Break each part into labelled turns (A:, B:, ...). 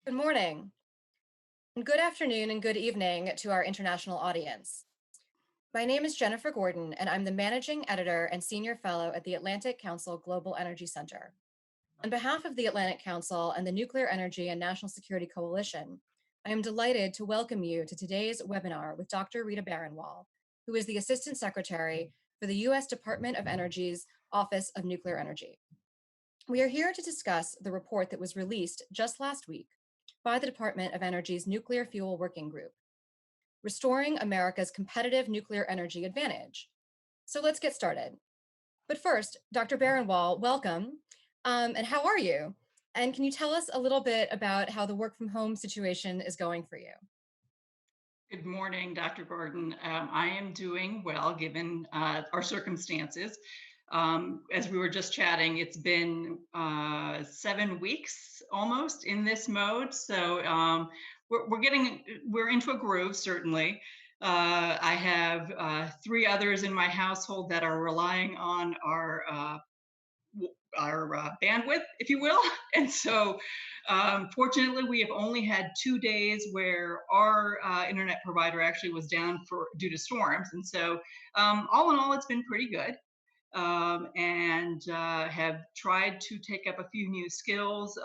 A: Good morning, and good afternoon, and good evening to our international audience. My name is Jennifer Gordon, and I'm the Managing Editor and Senior Fellow at the Atlantic Council Global Energy Center. On behalf of the Atlantic Council and the Nuclear Energy and National Security Coalition, I am delighted to welcome you to today's webinar with Dr. Rita Baranwal, who is the Assistant Secretary for the U.S. Department of Energy's Office of Nuclear Energy. We are here to discuss the report that was released just last week by the Department of Energy's Nuclear Fuel Working Group, Restoring America's Competitive Nuclear Energy Advantage. So let's get started. But first, Dr. Baranwal, welcome. And how are you? And can you tell us a little bit about how the work from home situation is going for you?
B: Good morning, Dr. Gordon. I am doing well given our circumstances. As we were just chatting, it's been 7 weeks almost in this mode. So we're into a groove, certainly. I have 3 others in my household that are relying on our bandwidth, if you will. And so, fortunately, we have only had 2 days where our internet provider actually was down due to storms. And so, all in all, it's been pretty good. And have tried to take up a few new skills.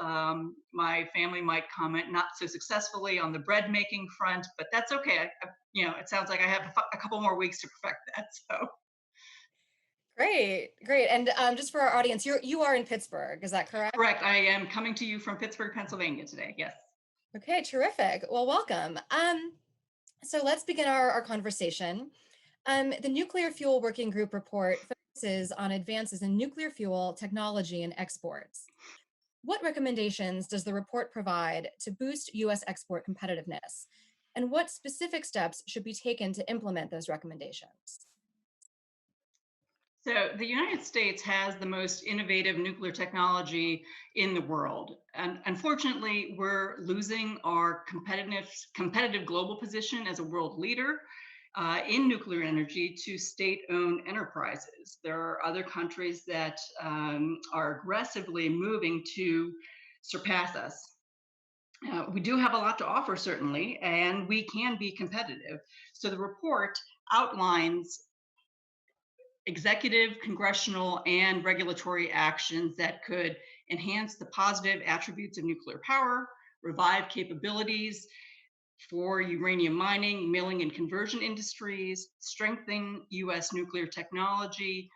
B: My family might comment not so successfully on the bread making front, but that's okay. It sounds like I have a couple more weeks to perfect that. So.
A: Great, great. And just for our audience, you are in Pittsburgh, is that correct?
B: Correct. I am coming to you from Pittsburgh, Pennsylvania today. Yes.
A: Okay, terrific. Well, welcome. So let's begin our conversation. The Nuclear Fuel Working Group report focuses on advances in nuclear fuel technology and exports. What recommendations does the report provide to boost U.S. export competitiveness? And what specific steps should be taken to implement those recommendations?
B: So the United States has the most innovative nuclear technology in the world. And unfortunately, we're losing our competitive global position as a world leader in nuclear energy to state-owned enterprises. There are other countries that are aggressively moving to surpass us. We do have a lot to offer, certainly, and we can be competitive. So the report outlines executive, congressional, and regulatory actions that could enhance the positive attributes of nuclear power, revive capabilities for uranium mining, milling, and conversion industries, strengthen US nuclear technology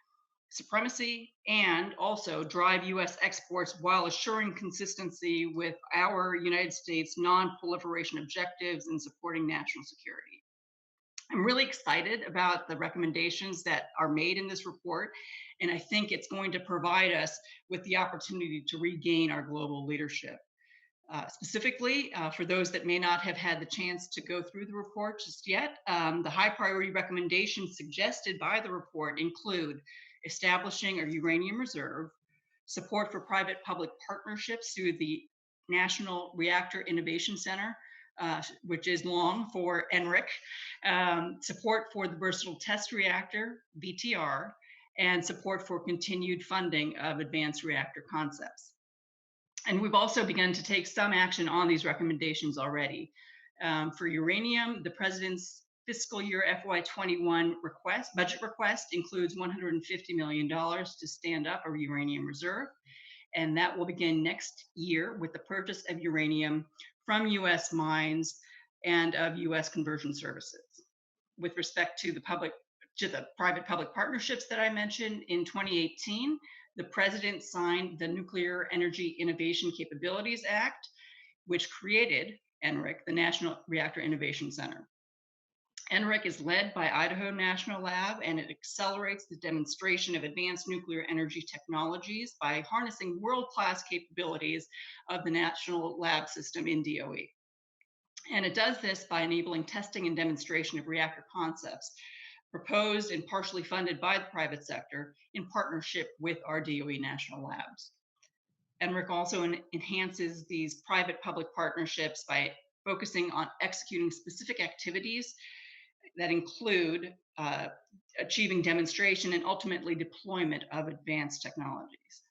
B: supremacy, and also drive US exports while assuring consistency with our United States non-proliferation objectives and supporting national security. I'm really excited about the recommendations that are made in this report, and I think it's going to provide us with the opportunity to regain our global leadership. Specifically, for those that may not have had the chance to go through the report just yet, the high priority recommendations suggested by the report include establishing a uranium reserve, support for private-public partnerships through the National Reactor Innovation Center, which is long for NRIC, support for the Versatile Test Reactor, VTR, and support for continued funding of advanced reactor concepts. And we've also begun to take some action on these recommendations already. For uranium, the President's fiscal year FY21 budget request includes $150 million to stand up a uranium reserve. And that will begin next year with the purchase of uranium from US mines and of US conversion services. With respect to the private-public partnerships that I mentioned, in 2018, the President signed the Nuclear Energy Innovation Capabilities Act, which created NRIC, the National Reactor Innovation Center. NRIC is led by Idaho National Lab, and it accelerates the demonstration of advanced nuclear energy technologies by harnessing world-class capabilities of the National Lab System in DOE. And it does this by enabling testing and demonstration of reactor concepts proposed and partially funded by the private sector in partnership with our DOE national labs. NRIC also enhances these private-public partnerships by focusing on executing specific activities that include achieving demonstration and ultimately deployment of advanced technologies.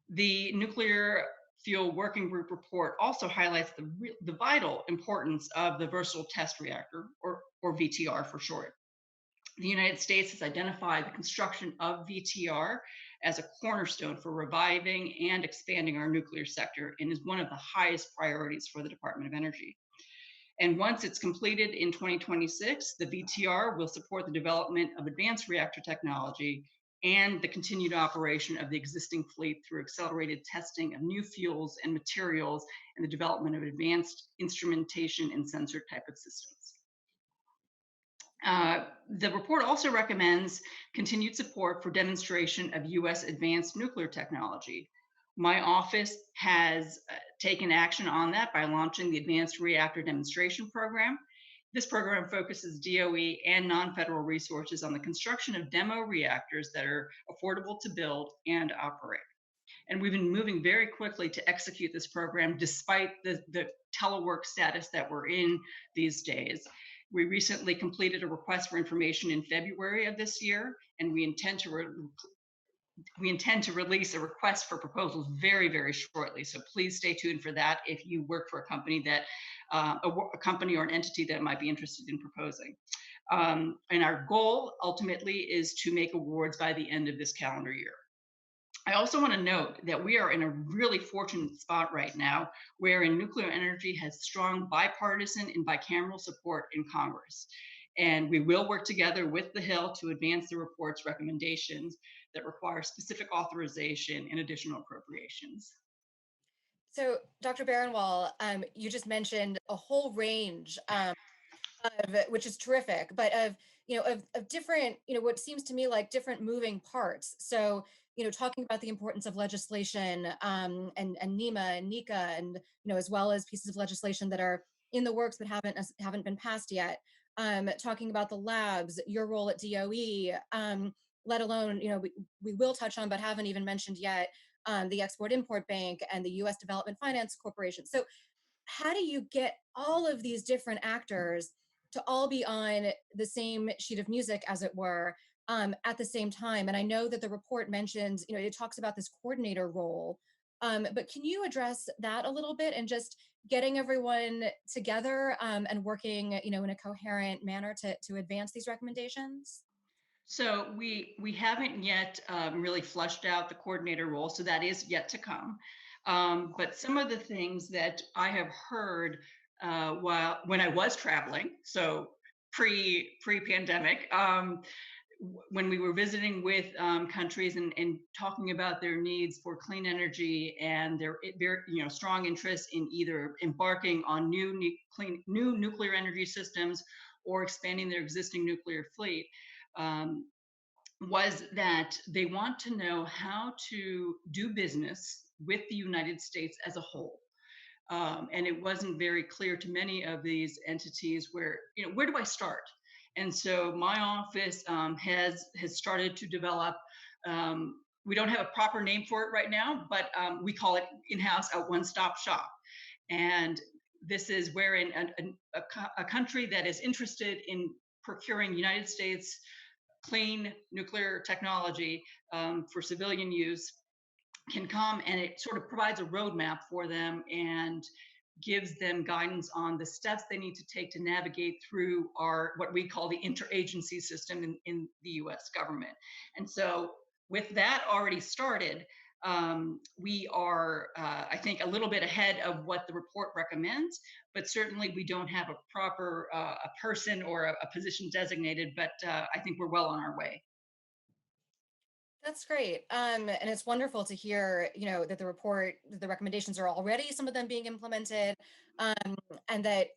B: The Nuclear Fuel Working Group report also highlights the vital importance of the versatile test reactor, or VTR for short. The United States has identified the construction of VTR as a cornerstone for reviving and expanding our nuclear sector and is one of the highest priorities for the Department of Energy. And once it's completed in 2026, the VTR will support the development of advanced reactor technology and the continued operation of the existing fleet through accelerated testing of new fuels and materials and the development of advanced instrumentation and sensor type of systems. The report also recommends continued support for demonstration of US advanced nuclear technology. My office has taken action on that by launching the Advanced Reactor Demonstration Program. This program focuses DOE and non-federal resources on the construction of demo reactors that are affordable to build and operate. And we've been moving very quickly to execute this program despite the telework status that we're in these days. We recently completed a request for information in February of this year, and we intend to release a request for proposals very, very shortly. So please stay tuned for that if you work for a company that a company or an entity that might be interested in proposing. And our goal ultimately is to make awards by the end of this calendar year. I also want to note that we are in a really fortunate spot right now, wherein nuclear energy has strong bipartisan and bicameral support in Congress. And we will work together with the Hill to advance the report's recommendations that require specific authorization and additional appropriations.
A: So, Dr. Baranwal, you just mentioned a whole range of which is terrific, but of of different what seems to me like different moving parts. So talking about the importance of legislation and NEMA and NECA and as well as pieces of legislation that are in the works but haven't been passed yet. Talking about the labs, your role at DOE, let alone we will touch on but haven't even mentioned yet the Export Import Bank and the U.S. Development Finance Corporation. So how do you get all of these different actors to all be on the same sheet of music, as it were, at the same time? And I know that the report mentions, it talks about this coordinator role, but can you address that a little bit and just getting everyone together and working, in a coherent manner to advance these recommendations?
B: So we haven't yet really flushed out the coordinator role, so that is yet to come. But some of the things that I have heard when I was traveling, so pre-pandemic, when we were visiting with countries and talking about their needs for clean energy and their strong interest in either embarking on new nuclear energy systems or expanding their existing nuclear fleet, um, was that they want to know how to do business with the United States as a whole. And it wasn't very clear to many of these entities where do I start? And so my office has started to develop. We don't have a proper name for it right now, but we call it in-house a one-stop shop. And this is wherein a country that is interested in procuring United States clean nuclear technology for civilian use can come, and it sort of provides a roadmap for them and gives them guidance on the steps they need to take to navigate through what we call the interagency system in the US government. And so with that already started, we are, I think, a little bit ahead of what the report recommends, but certainly we don't have a proper a person or a position designated, but I think we're well on our way.
A: That's great. And it's wonderful to hear, that the recommendations are already, some of them being implemented, um, and that,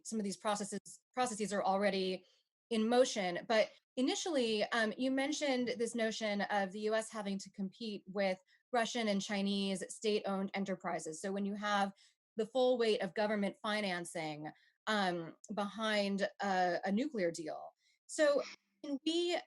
A: some of these processes are already in motion. But initially, you mentioned this notion of the US having to compete with Russian and Chinese state-owned enterprises. So when you have the full weight of government financing behind a nuclear deal. So can we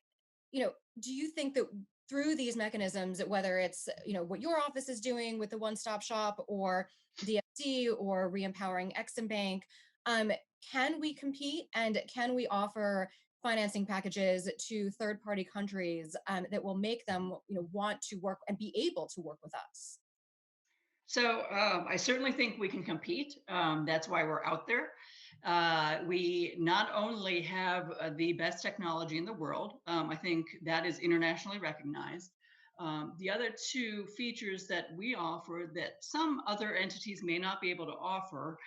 A: do you think that through these mechanisms, whether it's, what your office is doing with the one-stop shop or DFC or re-empowering Exim Bank, um, can we compete and can we offer financing packages to third-party countries that will make them, want to work and be able to work with us?
B: I certainly think we can compete. That's why we're out there. We not only have the best technology in the world, I think that is internationally recognized. The other two features that we offer that some other entities may not be able to offer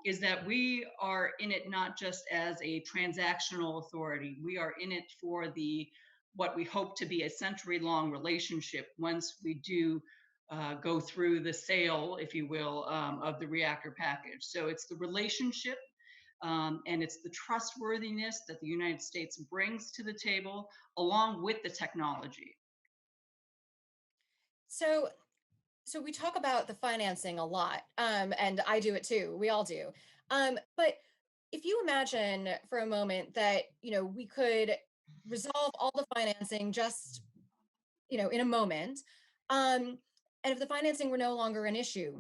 B: is that we are in it not just as a transactional authority, we are in it for the what we hope to be a century long relationship once we do go through the sale, if you will, of the reactor package. So it's the relationship and it's the trustworthiness that the United States brings to the table along with the technology.
A: So, so we talk about the financing a lot, and I do it too. We all do. But if you imagine for a moment that we could resolve all the financing just in a moment, um, and if the financing were no longer an issue,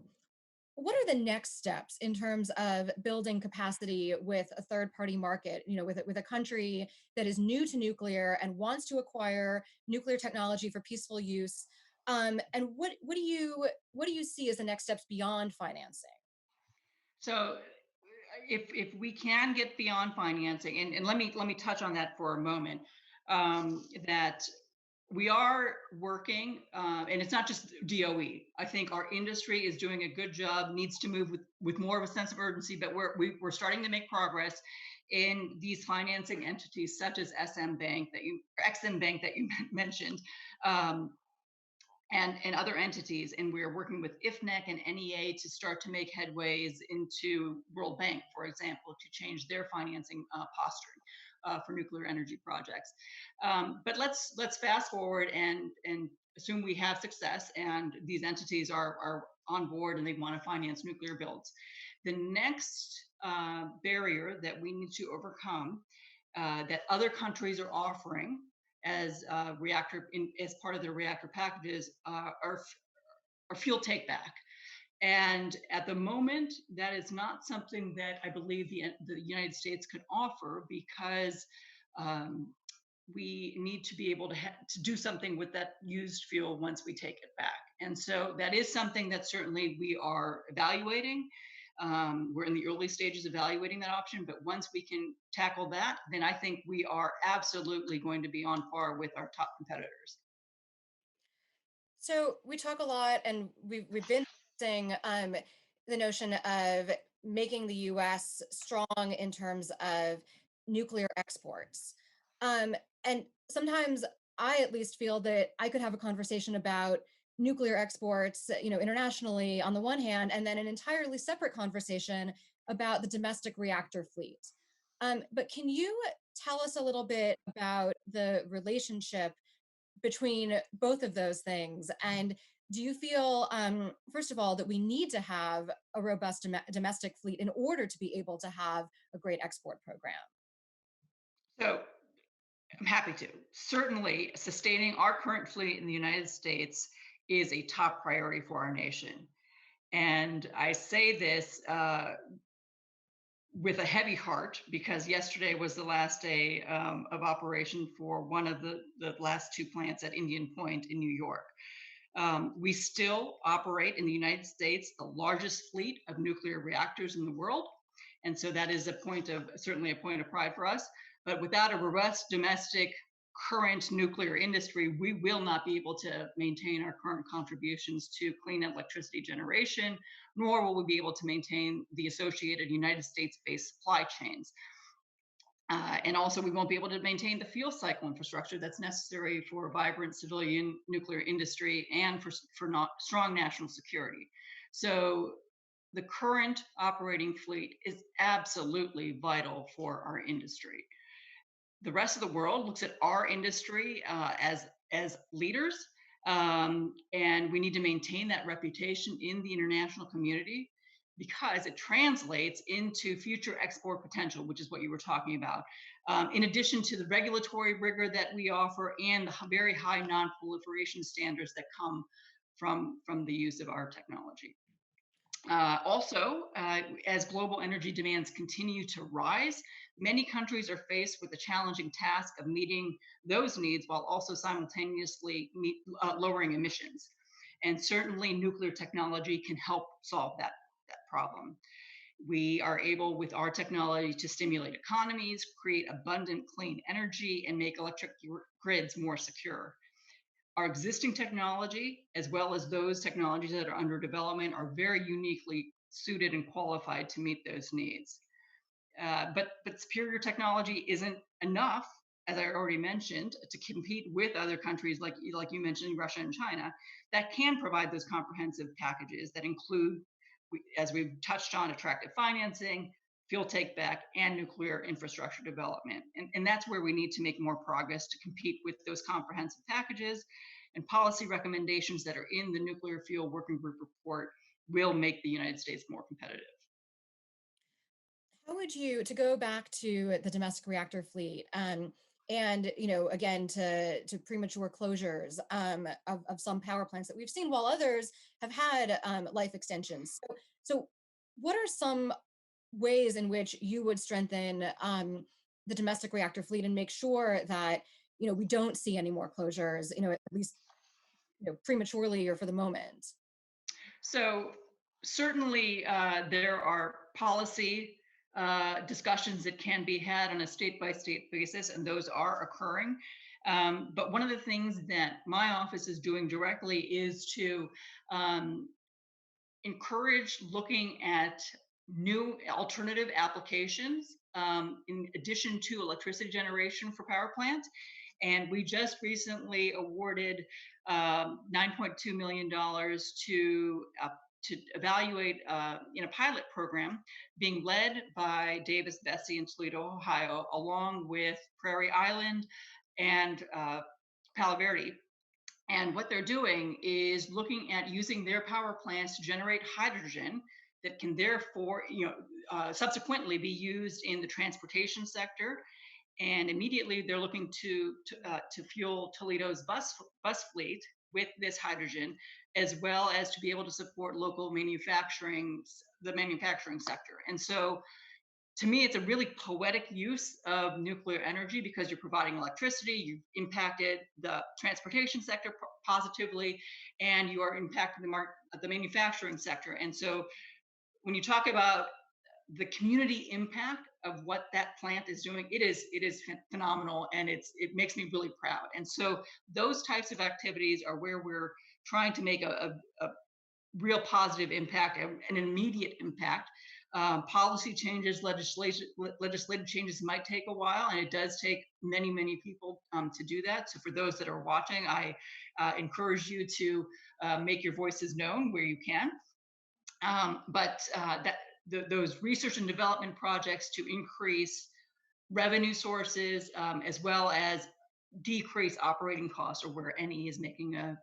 A: what are the next steps in terms of building capacity with a third party market, with a country that is new to nuclear and wants to acquire nuclear technology for peaceful use? And what do you see as the next steps beyond financing?
B: So if we can get beyond financing, and let me touch on that for a moment, that we are working, and it's not just DOE. I think our industry is doing a good job, needs to move with more of a sense of urgency, but we're starting to make progress in these financing entities such as Exim Bank that you mentioned. Um, and other entities. And we're working with IFNEC and NEA to start to make headways into World Bank, for example, to change their financing posturing for nuclear energy projects. But let's fast forward and assume we have success and these entities are on board and they want to finance nuclear builds. The next barrier that we need to overcome that other countries are offering as as part of their reactor packages are fuel take back. And at the moment, that is not something that I believe the United States could offer because um, we need to be able to do something with that used fuel once we take it back. And so that is something that certainly we are evaluating. We're in the early stages of evaluating that option, but once we can tackle that, then I think we are absolutely going to be on par with our top competitors.
A: So we talk a lot, and we've been discussing the notion of making the U.S. strong in terms of nuclear exports. And sometimes I at least feel that I could have a conversation about nuclear exports, internationally on the one hand, and then an entirely separate conversation about the domestic reactor fleet. But can you tell us a little bit about the relationship between both of those things? And do you feel, first of all, that we need to have a robust domestic fleet in order to be able to have a great export program?
B: So I'm happy to. Certainly, sustaining our current fleet in the United States is a top priority for our nation. And I say this with a heavy heart because yesterday was the last day of operation for one of the last two plants at Indian Point in New York. We still operate in the United States the largest fleet of nuclear reactors in the world. And so that is certainly a point of pride for us. But without a robust domestic current nuclear industry, we will not be able to maintain our current contributions to clean electricity generation, nor will we be able to maintain the associated United States-based supply chains. And also, we won't be able to maintain the fuel cycle infrastructure that's necessary for a vibrant civilian nuclear industry and for not strong national security. So, the current operating fleet is absolutely vital for our industry. The rest of the world looks at our industry as leaders, and we need to maintain that reputation in the international community because it translates into future export potential, which is what you were talking about. In addition to the regulatory rigor that we offer and the very high non-proliferation standards that come from the use of our technology. As global energy demands continue to rise, many countries are faced with the challenging task of meeting those needs while also simultaneously lowering emissions. And certainly nuclear technology can help solve that problem. We are able, with our technology, to stimulate economies, create abundant clean energy, and make electric grids more secure. Our existing technology, as well as those technologies that are under development, are very uniquely suited and qualified to meet those needs. But superior technology isn't enough, as I already mentioned, to compete with other countries like you mentioned, Russia and China, that can provide those comprehensive packages that include, as we've touched on, attractive financing, fuel takeback, and nuclear infrastructure development. And that's where we need to make more progress to compete with those comprehensive packages. And policy recommendations that are in the Nuclear Fuel Working Group report will make the United States more competitive.
A: How would you, to go back to the domestic reactor fleet, and again to premature closures of some power plants that we've seen, while others have had life extensions. So what are some ways in which you would strengthen the domestic reactor fleet and make sure that we don't see any more closures, at least prematurely or for the moment?
B: So certainly there are policy discussions that can be had on a state by state basis, and those are occurring. But one of the things that my office is doing directly is to um, encourage looking at new alternative applications in addition to electricity generation for power plants. And we just recently awarded $9.2 million to evaluate in a pilot program being led by Davis Besse in Toledo, Ohio, along with Prairie Island and Palo Verde. And what they're doing is looking at using their power plants to generate hydrogen that can therefore, subsequently be used in the transportation sector. And immediately they're looking to fuel Toledo's bus fleet with this hydrogen, as well as to be able to support local manufacturing, the manufacturing sector. And so to me, it's a really poetic use of nuclear energy because you're providing electricity, you've impacted the transportation sector positively, and you are impacting the manufacturing sector. And so when you talk about the community impact of what that plant is doing, it is phenomenal, and it makes me really proud. And so those types of activities are where we're trying to make a real positive impact, an immediate impact. Policy changes, legislative changes might take a while, and it does take many, many people to do that. So for those that are watching, I encourage you to make your voices known where you can. Those research and development projects to increase revenue sources, as well as decrease operating costs, or where NE is making a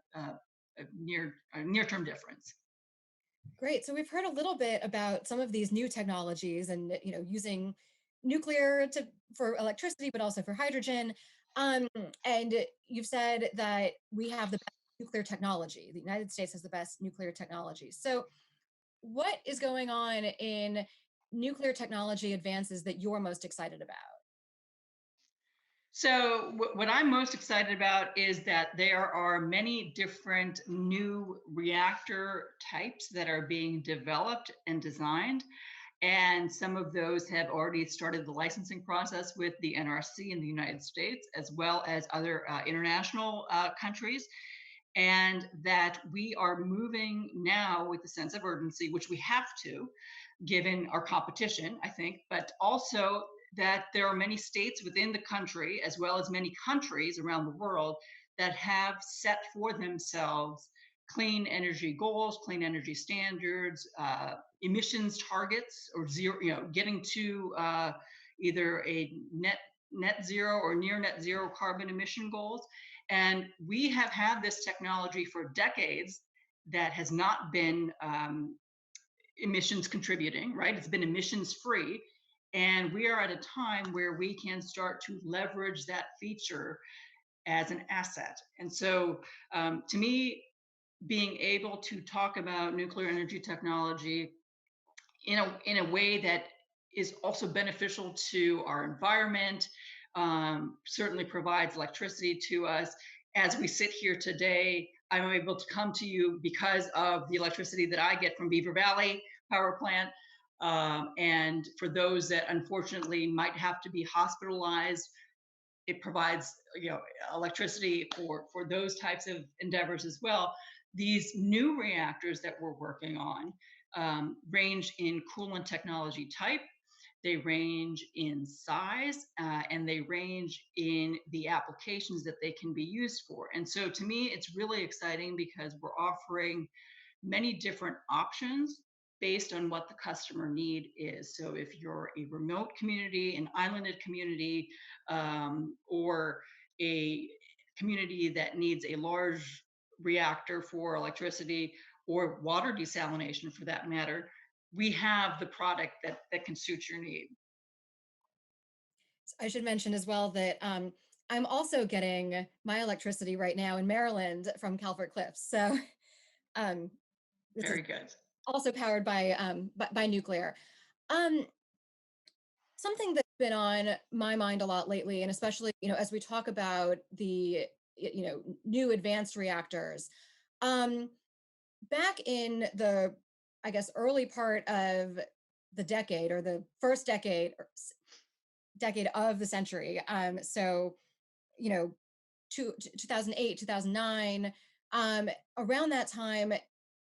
B: near-term difference.
A: Great. So we've heard a little bit about some of these new technologies and using nuclear for electricity, but also for hydrogen. Um, and you've said that we have the best nuclear technology. The United States has the best nuclear technology. So what is going on in nuclear technology advances that you're most excited about?
B: So what I'm most excited about is that there are many different new reactor types that are being developed and designed. And some of those have already started the licensing process with the NRC in the United States, as well as other international countries. And that we are moving now with a sense of urgency, which we have to, given our competition, I think, but also that there are many states within the country, as well as many countries around the world, that have set for themselves clean energy goals, clean energy standards, emissions targets, or zero, getting to either a net zero or near net zero carbon emission goals. And we have had this technology for decades that has not been emissions contributing, right? It's been emissions free. And we are at a time where we can start to leverage that feature as an asset. And so to me, being able to talk about nuclear energy technology in a way that is also beneficial to our environment, certainly provides electricity to us. As we sit here today, I'm able to come to you because of the electricity that I get from Beaver Valley Power Plant. And for those that unfortunately might have to be hospitalized, it provides, electricity for those types of endeavors as well. These new reactors that we're working on range in coolant technology type, they range in size, and they range in the applications that they can be used for. And so to me, it's really exciting because we're offering many different options based on what the customer need is. So if you're a remote community, an islanded community, or a community that needs a large reactor for electricity or water desalination for that matter, we have the product that can suit your need.
A: I should mention as well that I'm also getting my electricity right now in Maryland from Calvert Cliffs. So um, this is
B: Very good.
A: also powered by nuclear. Um, Something that's been on my mind a lot lately, and especially as we talk about the new advanced reactors, um, back in the I guess early part of the decade or the first decade of the century. So you know, 2008, 2009, around that time,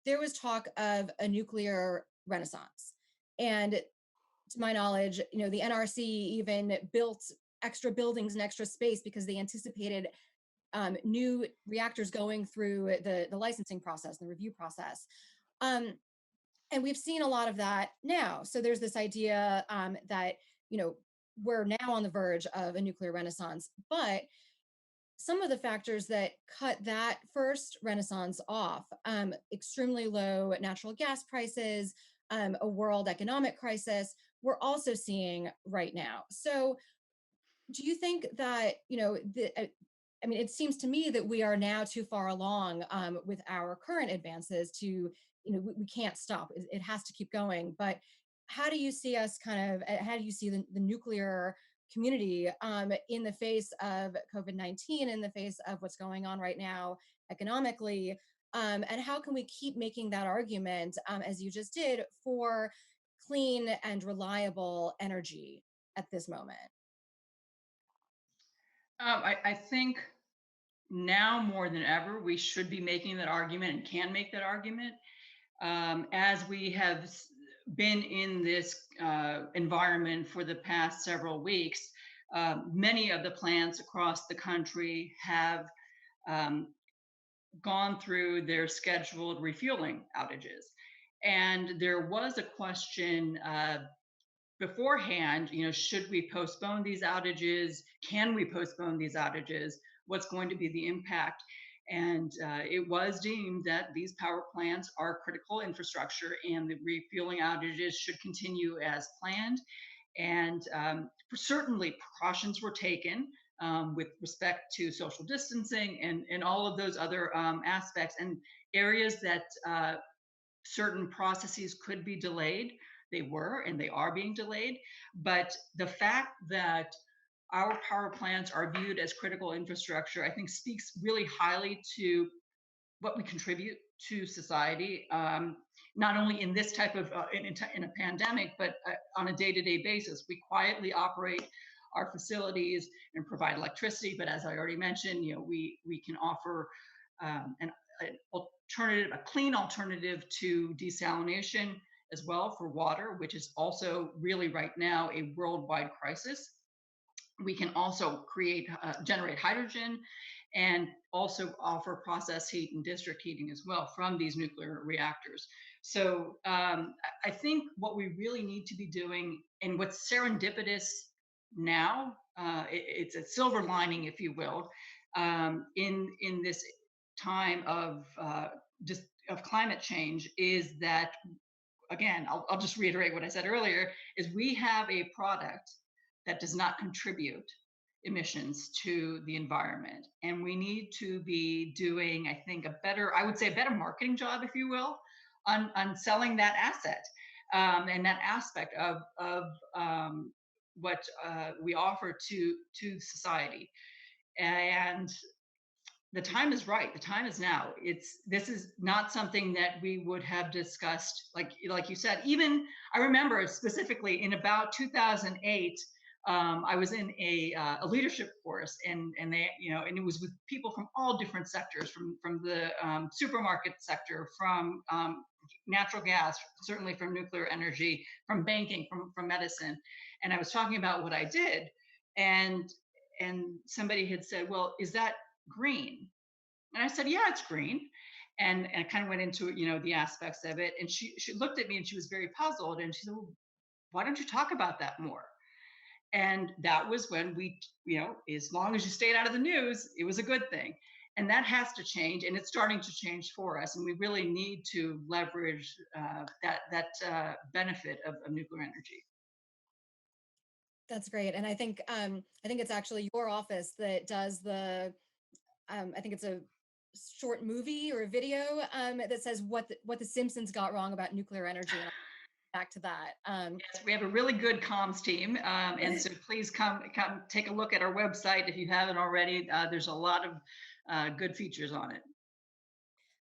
A: there was talk of a nuclear renaissance. And to my knowledge, the NRC even built extra buildings and extra space because they anticipated new reactors going through the licensing process, the review process. Um, and we've seen a lot of that now. So there's this idea that, you know, we're now on the verge of a nuclear renaissance, but some of the factors that cut that first renaissance off, extremely low natural gas prices, a world economic crisis, we're also seeing right now. So do you think that, I mean, it seems to me that we are now too far along with our current advances to, we can't stop. It has to keep going. But how do you see us how do you see the nuclear community in the face of COVID-19, in the face of what's going on right now economically? And how can we keep making that argument, as you just did, for clean and reliable energy at this moment?
B: I think now more than ever, we should be making that argument and can make that argument. As we have been in this environment for the past several weeks, many of the plants across the country have um, gone through their scheduled refueling outages. And there was a question beforehand, should we postpone these outages? Can we postpone these outages? What's going to be the impact? And it was deemed that these power plants are critical infrastructure and the refueling outages should continue as planned. And certainly precautions were taken with respect to social distancing and all of those other aspects and areas that certain processes could be delayed. They were and they are being delayed. But the fact that our power plants are viewed as critical infrastructure, I think speaks really highly to what we contribute to society, not only in this type of in a pandemic, but on a day-to-day basis. We quietly operate our facilities and provide electricity, but as I already mentioned, we can offer an alternative, a clean alternative to desalination as well for water, which is also really right now a worldwide crisis. We can also generate hydrogen and also offer process heat and district heating as well from these nuclear reactors. So I think what we really need to be doing, and what's serendipitous now, it's a silver lining, if you will, in this time just of climate change, is that again, I'll just reiterate what I said earlier, is we have a product that does not contribute emissions to the environment. And we need to be doing, I think, I would say a better marketing job, if you will, on selling that asset and that aspect of what we offer to society. And the time is right. The time is now. This is not something that we would have discussed, like you said. Even I remember specifically in about 2008, I was in a leadership course, and they, and it was with people from all different sectors, from the supermarket sector, from natural gas, certainly from nuclear energy, from banking, from medicine, and I was talking about what I did, and somebody had said, "Well, is that green?" And I said, "Yeah, it's green." And I kind of went into, the aspects of it. And she looked at me and she was very puzzled. And she said, "Well, why don't you talk about that more?" And that was when we, as long as you stayed out of the news, it was a good thing. And that has to change, and it's starting to change for us. And we really need to leverage that benefit of nuclear energy.
A: That's great. And I think it's actually your office that does the I think it's a short movie or a video that says what the Simpsons got wrong about nuclear energy, and I'll back to that.
B: Yes, we have a really good comms team, and so please come take a look at our website if you haven't already. There's a lot of good features on it.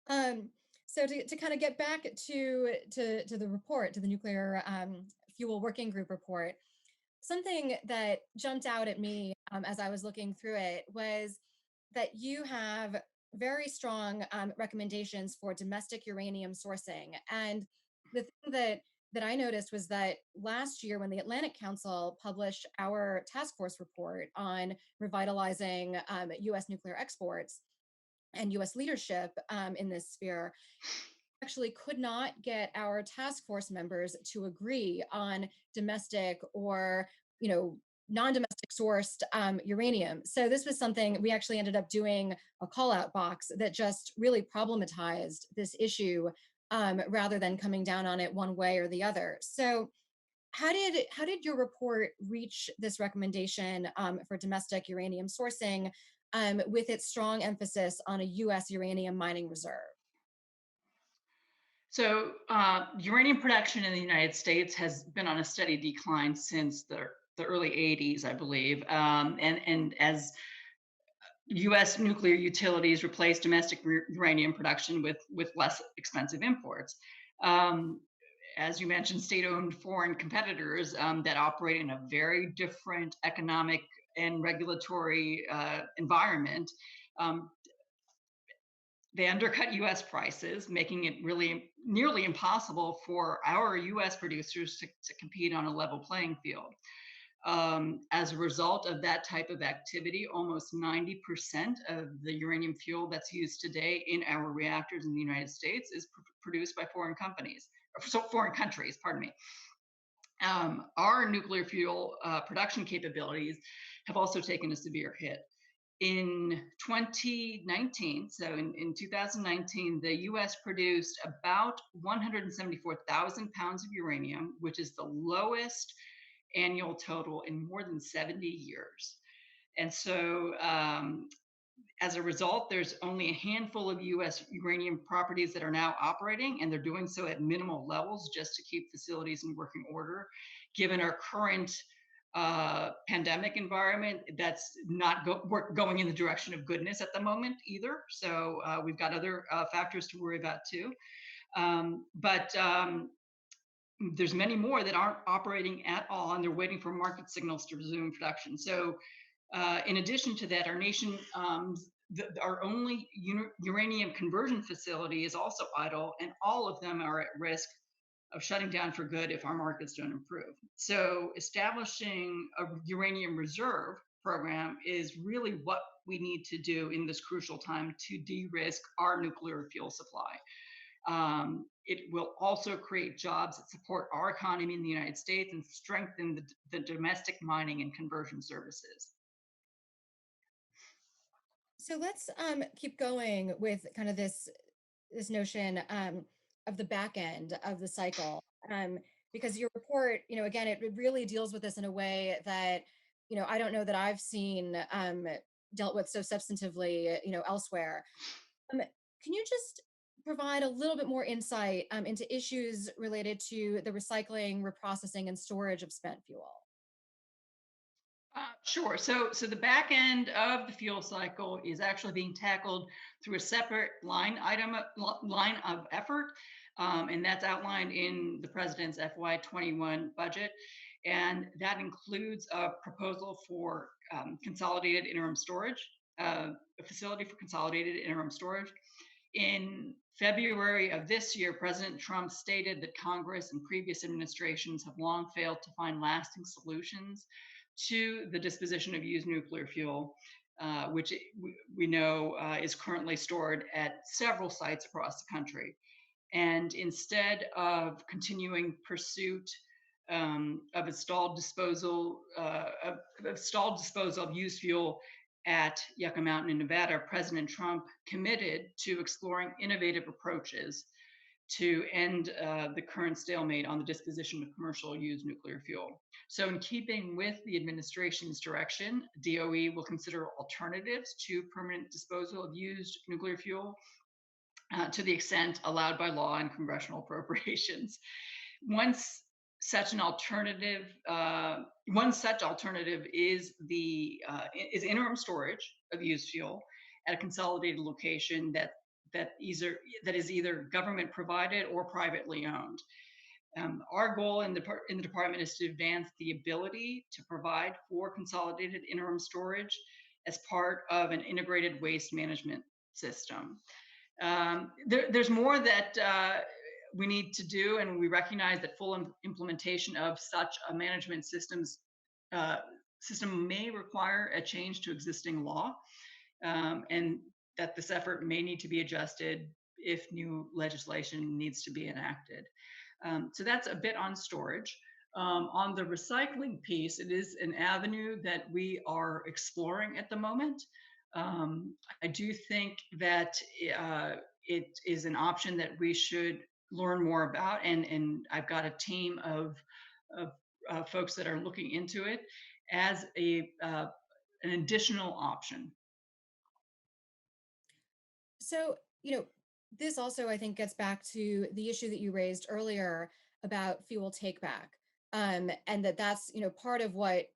A: Um, so to kind of get back to the report, to the nuclear fuel working group report, something that jumped out at me as I was looking through it was that you have very strong recommendations for domestic uranium sourcing. And the thing that I noticed was that last year, when the Atlantic Council published our task force report on revitalizing U.S. nuclear exports and U.S. leadership in this sphere, actually could not get our task force members to agree on domestic or non-domestic sourced uranium. So this was something we actually ended up doing a call out box that just really problematized this issue rather than coming down on it one way or the other. So how did your report reach this recommendation for domestic uranium sourcing with its strong emphasis on a U.S. uranium mining reserve?
B: So uranium production in the United States has been on a steady decline since the early 80s, I believe. And as U.S. nuclear utilities replace domestic uranium production with less expensive imports. Um, as you mentioned, state-owned foreign competitors that operate in a very different economic and regulatory environment. Um, they undercut U.S. prices, making it really nearly impossible for our U.S. producers to compete on a level playing field. As a result of that type of activity, almost 90% of the uranium fuel that's used today in our reactors in the United States is produced by foreign companies, so foreign countries, pardon me. Our nuclear fuel production capabilities have also taken a severe hit. In 2019, so in 2019, the US produced about 174,000 pounds of uranium, which is the lowest annual total in more than 70 years. And so, as a result, there's only a handful of US uranium properties that are now operating, and they're doing so at minimal levels just to keep facilities in working order. Given our current pandemic environment, that's not going in the direction of goodness at the moment either. So we've got other factors to worry about too. But there's many more that aren't operating at all, and they're waiting for market signals to resume production. So in addition to that, our nation, our only uranium conversion facility is also idle, and all of them are at risk of shutting down for good if our markets don't improve. So establishing a uranium reserve program is really what we need to do in this crucial time to de-risk our nuclear fuel supply. It will also create jobs that support our economy in the United States and strengthen the domestic mining and conversion services.
A: So let's keep going with kind of this notion of the back end of the cycle, because your report, again, it really deals with this in a way that, I don't know that I've seen dealt with so substantively, elsewhere. Can you just provide a little bit more insight into issues related to the recycling, reprocessing, and storage of spent fuel?
B: Sure. So the back end of the fuel cycle is actually being tackled through a separate line of effort, and that's outlined in the president's FY21 budget, and that includes a proposal for consolidated interim storage, a facility for consolidated interim storage. In February of this year, President Trump stated that Congress and previous administrations have long failed to find lasting solutions to the disposition of used nuclear fuel, which we know is currently stored at several sites across the country. And instead of continuing pursuit of stalled disposal of used fuel at Yucca Mountain in Nevada, President Trump committed to exploring innovative approaches to end the current stalemate on the disposition of commercial used nuclear fuel. So, in keeping with the administration's direction, DOE will consider alternatives to permanent disposal of used nuclear fuel to the extent allowed by law and congressional appropriations. Once such an alternative, one such alternative is interim storage of used fuel at a consolidated location that is either government provided or privately owned. Our goal in the department is to advance the ability to provide for consolidated interim storage as part of an integrated waste management system. There's more that we need to do, and we recognize that full implementation of such a management system may require a change to existing law, and that this effort may need to be adjusted if new legislation needs to be enacted. So that's a bit on storage. On the recycling piece, it is an avenue that we are exploring at the moment. I do think that it is an option that we should learn more about, and I've got a team of folks that are looking into it as an additional option.
A: So, this also, I think, gets back to the issue that you raised earlier about fuel take back. And that's, part of what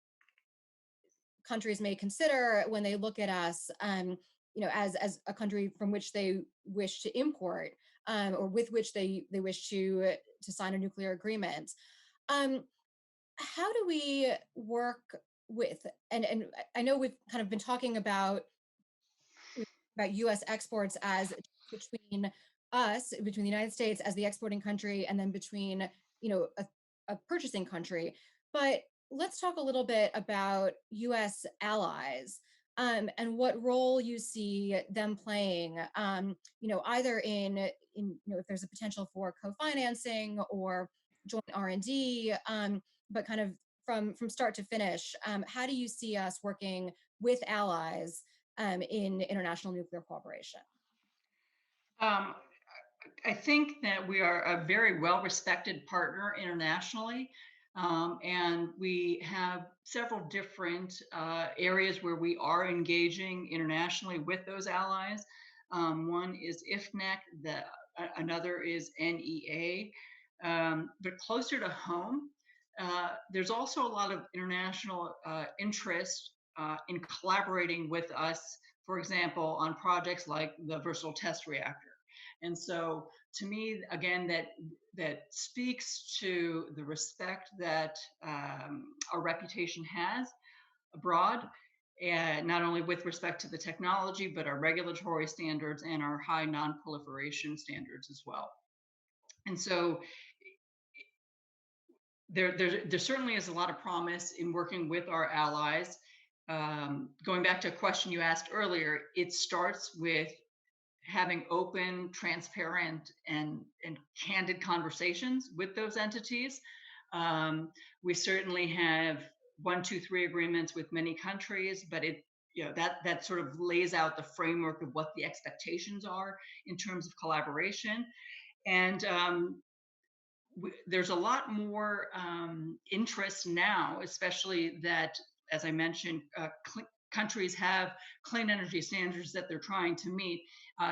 A: countries may consider when they look at us, as a country from which they wish to import, or with which they wish to sign a nuclear agreement. How do we work with, and I know we've kind of been talking about U.S. exports as between between the United States as the exporting country, and then between a purchasing country. But let's talk a little bit about U.S. allies, and what role you see them playing. Either in if there's a potential for co-financing or joint R&D, but kind of from start to finish. How do you see us working with allies in international nuclear cooperation?
B: Um, I think that we are a very well respected partner internationally. And we have several different areas where we are engaging internationally with those allies. One is IFNEC, another is NEA. But closer to home, there's also a lot of international interest in collaborating with us, for example, on projects like the Versatile Test Reactor. And so, to me, again, that speaks to the respect that our reputation has abroad, and not only with respect to the technology, but our regulatory standards and our high non-proliferation standards as well. And so, there certainly is a lot of promise in working with our allies. Going back to a question you asked earlier, it starts with having open, transparent, and candid conversations with those entities. We certainly have 1, 2, 3 agreements with many countries, but that sort of lays out the framework of what the expectations are in terms of collaboration. And there's a lot more interest now, especially that, as I mentioned, countries have clean energy standards that they're trying to meet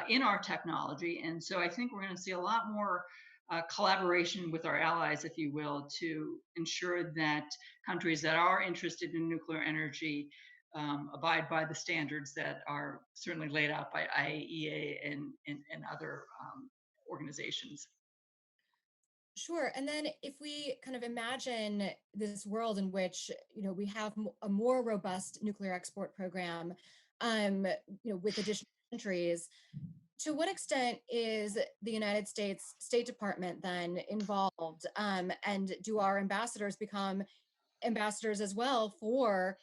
B: in our technology. And so I think we're going to see a lot more collaboration with our allies, if you will, to ensure that countries that are interested in nuclear energy abide by the standards that are certainly laid out by IAEA and other organizations.
A: Sure. And then if we kind of imagine this world in which, we have a more robust nuclear export program, um, with additional countries, to what extent is the United States State Department then involved? And do our ambassadors become ambassadors as well for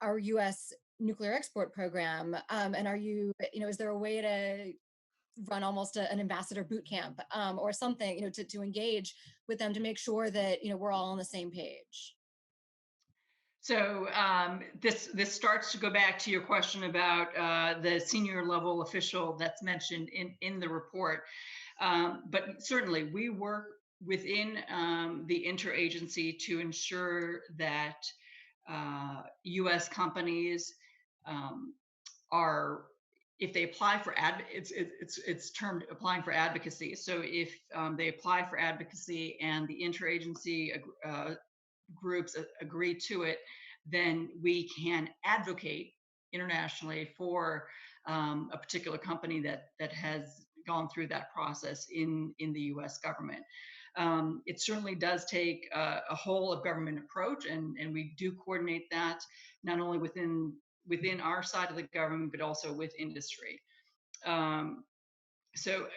A: our US nuclear export program? And is there a way to run almost an ambassador boot camp, or something, to engage with them to make sure that, we're all on the same page?
B: So this starts to go back to your question about the senior level official that's mentioned in the report. But certainly, we work within the interagency to ensure that U.S. companies um, are, if they apply for it's termed applying for advocacy. So if they apply for advocacy and the interagency groups agree to it, then we can advocate internationally for a particular company that has gone through that process in the U.S. government. It certainly does take a whole of government approach, and we do coordinate that not only within our side of the government, but also with industry. Um, so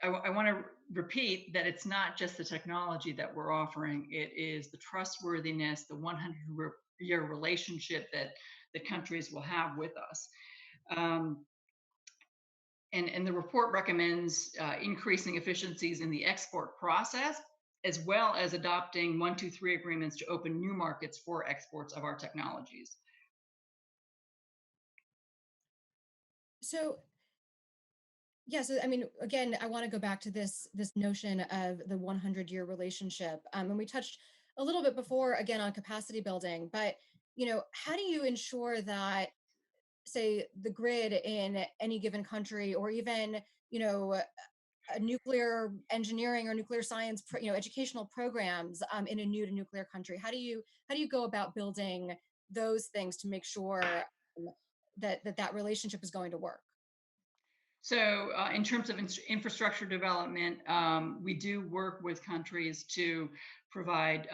B: I want to repeat that it's not just the technology that we're offering, it is the trustworthiness, the 100-year relationship that the countries will have with us. Um, and the report recommends increasing efficiencies in the export process, as well as adopting 123 agreements to open new markets for exports of our technologies.
A: So, yeah, so I mean, again, I want to go back to this notion of the 100-year relationship. And we touched a little bit before, again, on capacity building, but how do you ensure that, say, the grid in any given country, or even, a nuclear engineering or nuclear science, educational programs, in a new to nuclear country? How do you go about building those things to make sure, that relationship is going to work?
B: So, in terms of infrastructure development, we do work with countries to provide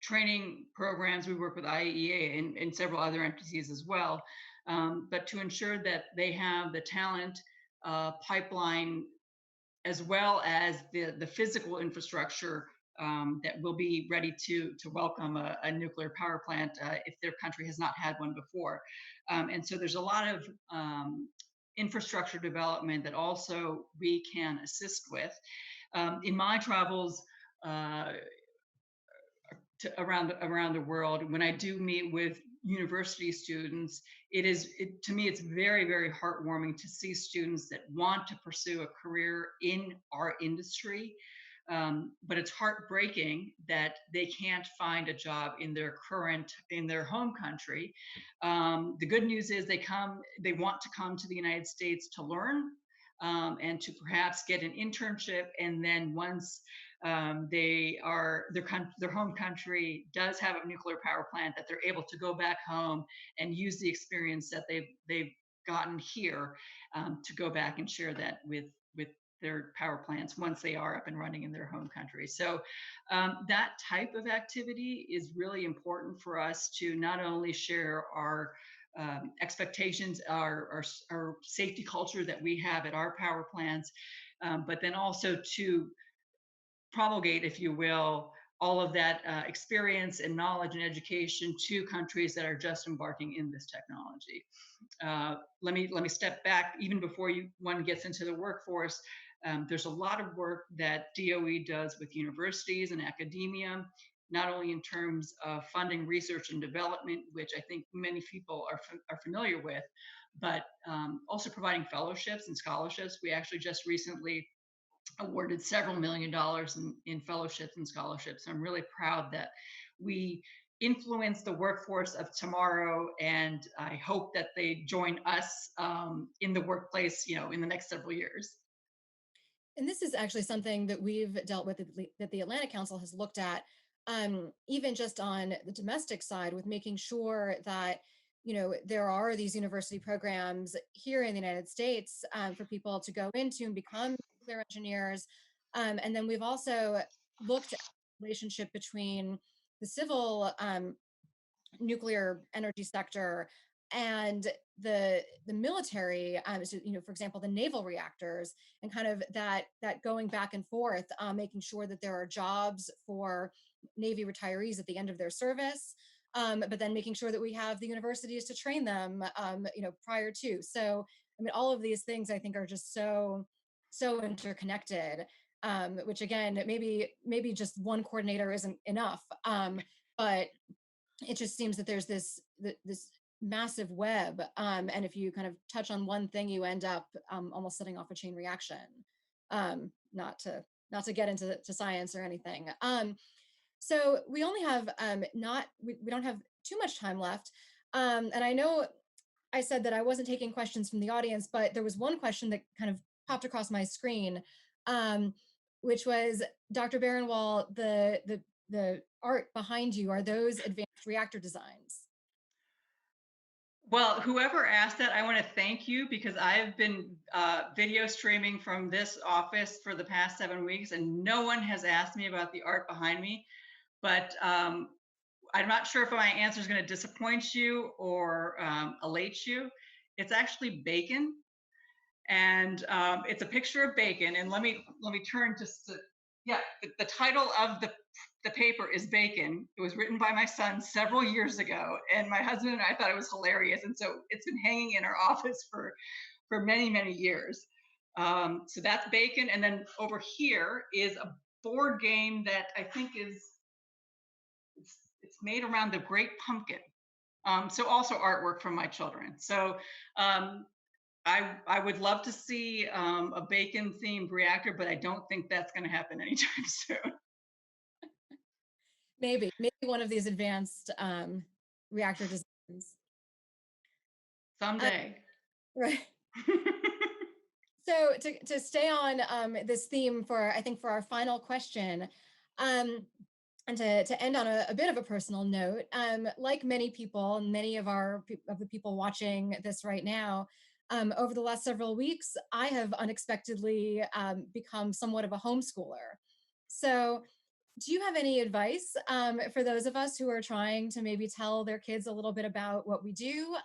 B: training programs. We work with IAEA and several other entities as well, but to ensure that they have the talent pipeline as well as the physical infrastructure that will be ready to welcome a nuclear power plant if their country has not had one before. And so there's a lot of infrastructure development that also we can assist with. In my travels around the world, when I do meet with university students, to me it's very, very heartwarming to see students that want to pursue a career in our industry, but it's heartbreaking that they can't find a job in their home country. The good news is they want to come to the United States to learn, and to perhaps get an internship, and then once their home country does have a nuclear power plant, that they're able to go back home and use the experience that they've gotten here, to go back and share that with their power plants once they are up and running in their home country. So that type of activity is really important for us to not only share our expectations, our safety culture that we have at our power plants, but then also to promulgate, if you will, all of that experience and knowledge and education to countries that are just embarking in this technology. Let me step back even before one gets into the workforce. There's a lot of work that DOE does with universities and academia, not only in terms of funding research and development, which I think many people are familiar with, but also providing fellowships and scholarships. We actually just recently awarded several $1 million in fellowships and scholarships. I'm really proud that we influence the workforce of tomorrow, and I hope that they join us in the workplace, in the next several years.
A: And this is actually something that we've dealt with, that the Atlantic Council has looked at, even just on the domestic side, with making sure that there are these university programs here in the United States for people to go into and become nuclear engineers. And then we've also looked at the relationship between the civil nuclear energy sector and the military, so, for example, the naval reactors, and kind of that going back and forth, making sure that there are jobs for Navy retirees at the end of their service, but then making sure that we have the universities to train them, prior to. So I mean, all of these things I think are just so interconnected, which again, maybe just one coordinator isn't enough, but it just seems that there's this massive web, and if you kind of touch on one thing, you end up almost setting off a chain reaction. Not to get into science or anything. So we only have not we don't have too much time left, and I know I said that I wasn't taking questions from the audience, but there was one question that kind of popped across my screen, um, which was, Dr. Baranwal, the art behind you, are those advanced reactor designs?
B: Well, whoever asked that, I want to thank you because I've been video streaming from this office for the past 7 weeks, and no one has asked me about the art behind me. But I'm not sure if my answer is going to disappoint you or elate you. It's actually bacon, and it's a picture of bacon. And let me turn just to, yeah, the title of the paper is Bacon. It was written by my son several years ago, and my husband and I thought it was hilarious, and so it's been hanging in our office for many years. So that's Bacon, and then over here is a board game that I think is it's made around the Great Pumpkin. So also artwork from my children. So um, I would love to see a bacon themed reactor, but I don't think that's going to happen anytime soon.
A: Maybe one of these advanced reactor designs. Uh,
B: Someday.
A: right. So to stay on this theme, for I think for our final question, um, and to end on a bit of a personal note, like many people, and many of of the people watching this right now, over the last several weeks, I have unexpectedly become somewhat of a homeschooler. So do you have any advice for those of us who are trying to maybe tell their kids a little bit about what we do,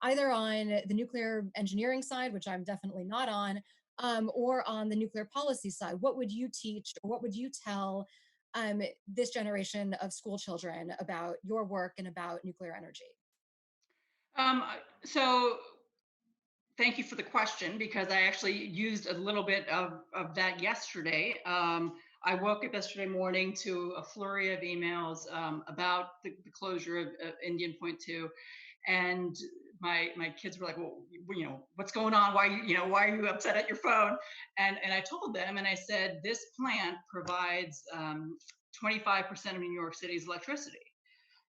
A: either on the nuclear engineering side, which I'm definitely not on, or on the nuclear policy side? What would you teach, or what would you tell this generation of school children about your work and about nuclear energy?
B: um, so thank you for the question because I actually used a little bit of that yesterday. I woke up yesterday morning to a flurry of emails about the closure of Indian Point 2, and my kids were like, "Well, what's going on? Why are you upset at your phone?" And I told them, and I said, "This plant provides 25% of New York City's electricity."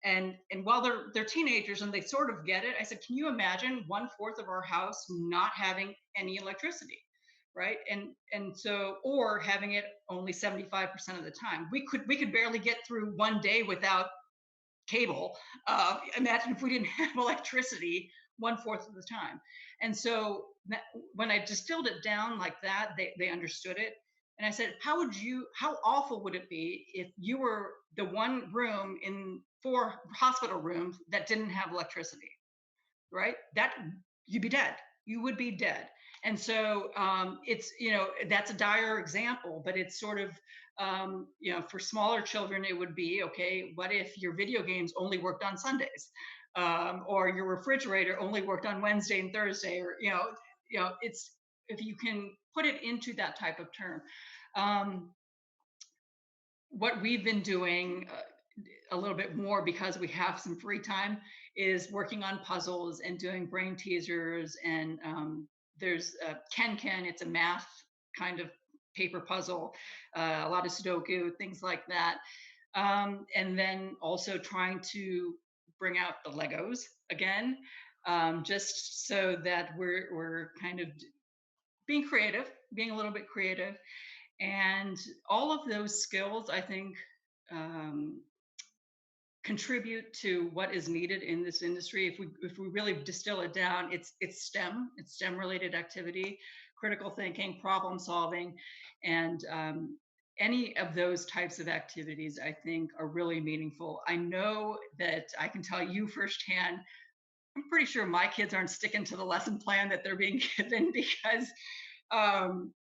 B: And while they're teenagers and they sort of get it, I said, can you imagine 1/4 of our house not having any electricity, right? And so, or having it only 75% of the time. We could barely get through one day without cable. Imagine if we didn't have electricity 1/4 of the time. And so when I distilled it down like that, they understood it. And I said, how awful would it be if you were the one room in 4 hospital rooms that didn't have electricity, right? That you'd be dead. You would be dead. And so it's that's a dire example, but it's sort of for smaller children it would be okay. What if your video games only worked on Sundays, or your refrigerator only worked on Wednesday and Thursday, or it's if you can put it into that type of term. Um, what we've been doing a little bit more because we have some free time is working on puzzles and doing brain teasers. And there's Ken, it's a math kind of paper puzzle, a lot of Sudoku, things like that. And then also trying to bring out the Legos again, just so that we're kind of being creative, being a little bit creative, and all of those skills, I think, um, contribute to what is needed in this industry. If we really distill it down, it's STEM, it's STEM related activity, critical thinking, problem solving, and any of those types of activities I think are really meaningful. I know that I can tell you firsthand, I'm pretty sure my kids aren't sticking to the lesson plan that they're being given, because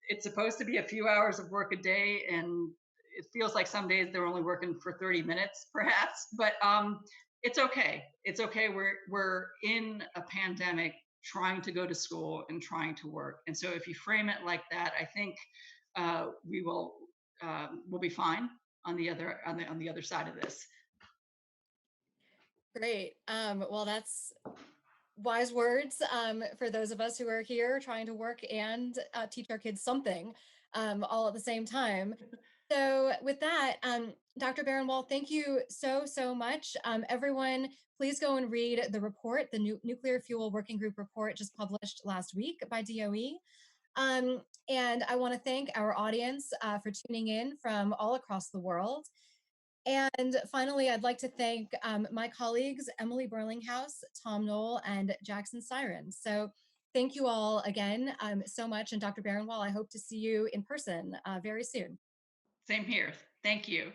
B: it's supposed to be a few hours of work a day, and it feels like some days they're only working for 30 minutes, perhaps. But it's okay. It's okay. We're in a pandemic, trying to go to school and trying to work, and so if you frame it like that, I think we will be fine on the other side of this.
A: Great. Well, that's wise words for those of us who are here trying to work and teach our kids something all at the same time. So, with that, Dr. Baranwal, thank you so much. Everyone, please go and read the report, the Nuclear Fuel Working Group report just published last week by DOE. And I want to thank our audience for tuning in from all across the world. And finally, I'd like to thank my colleagues, Emily Burlinghouse, Tom Knoll, and Jackson Siren. So thank you all again so much. And Dr. Baranwal, I hope to see you in person very soon.
B: Same here. Thank you.